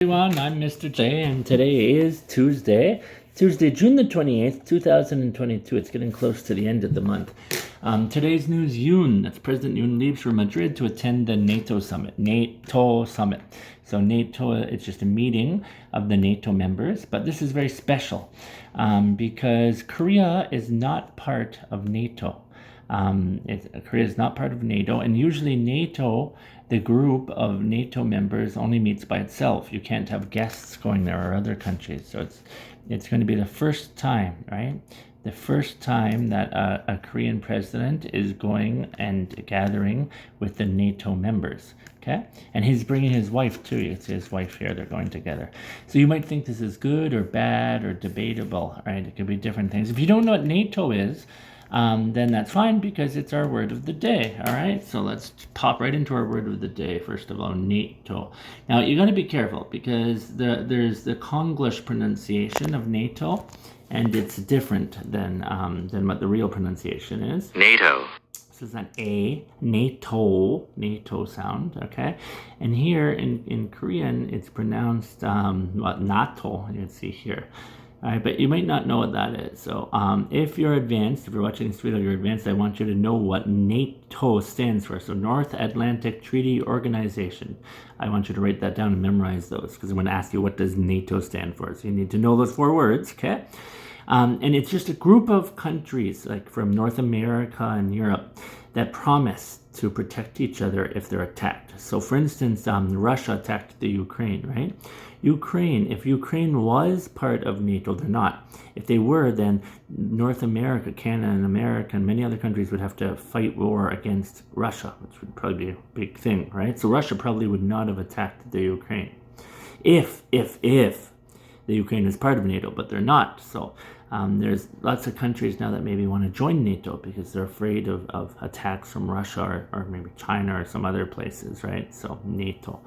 Everyone, I'm Mr. J, and today is Tuesday, June the 28th, 2022. It's getting close to the end of the month. Today's news, Yoon, that's President Yoon, leaves for Madrid to attend the NATO summit. So NATO, it's just a meeting of the NATO members, but this is very special because Korea is not part of NATO. Korea is not part of NATO, and usually NATO, the group of NATO members, only meets by itself. You can't have guests going there or other countries. So it's going to be the first time, right? The first time that a Korean president is going and gathering with the NATO members. Okay, and he's bringing his wife too. You can see his wife here. They're going together. So you might think this is good or bad or debatable, right? It could be different things. If you don't know what NATO is, then that's fine because it's our word of the day. All right, so let's pop right into our word of the day. First of all, NATO. Now you got to be careful because there's the Konglish pronunciation of NATO, and it's different than what the real pronunciation is. NATO. This is an A, NATO sound, okay? And here in Korean, it's pronounced NATO, you can see here. All right, but you might not know what that is. So if you're advanced, if you're watching this video, you're advanced, I want you to know what NATO stands for. So North Atlantic Treaty Organization. I want you to write that down and memorize those because I'm going to ask you what does NATO stand for. So you need to know those 4 words, okay? And it's just a group of countries like from North America and Europe that promise to protect each other if they're attacked. So for instance, Russia attacked the Ukraine, right? If Ukraine was part of NATO, they're not. If they were, then North America, Canada and America and many other countries would have to fight war against Russia, which would probably be a big thing, right? So Russia probably would not have attacked the Ukraine if the Ukraine is part of NATO, but they're not. So there's lots of countries now that maybe want to join NATO because they're afraid of attacks from Russia or maybe China or some other places, right? So NATO.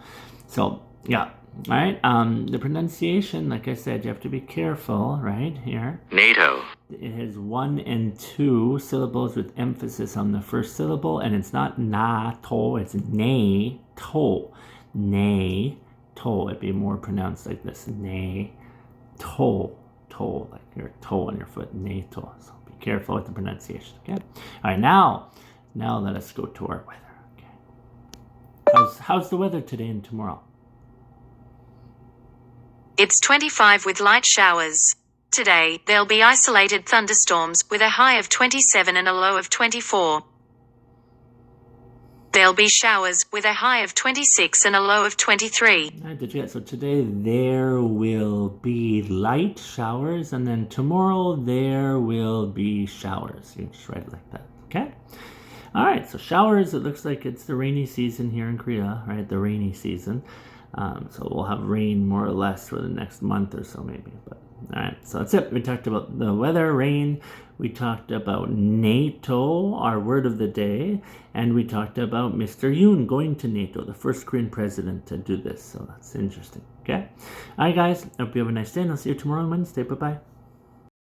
So yeah, all right. The pronunciation, like I said, you have to be careful, right? Here. NATO. It has 1 and 2 syllables with emphasis on the first syllable, and it's not NATO, it's NATO. NATO. It'd be more pronounced like this. NATO, like your toe on your foot, NATO. So be careful with the pronunciation, okay? All right, now let us go to our weather, okay? How's the weather today and tomorrow? It's 25 with light showers. Today, there'll be isolated thunderstorms with a high of 27 and a low of 24. There'll be showers with a high of 26 and a low of 23. So today there will be light showers, and then tomorrow there will be showers. You just write it like that, okay? All right, so showers, it looks like it's the rainy season here in Korea, right? The rainy season. So we'll have rain more or less for the next month or so maybe. But all right, so that's it. We talked about the weather, rain. We talked about NATO, our word of the day. And we talked about Mr. Yoon going to NATO, the first Korean president to do this. So that's interesting, okay? All right, guys. Hope you have a nice day, and I'll see you tomorrow on Wednesday. Bye-bye.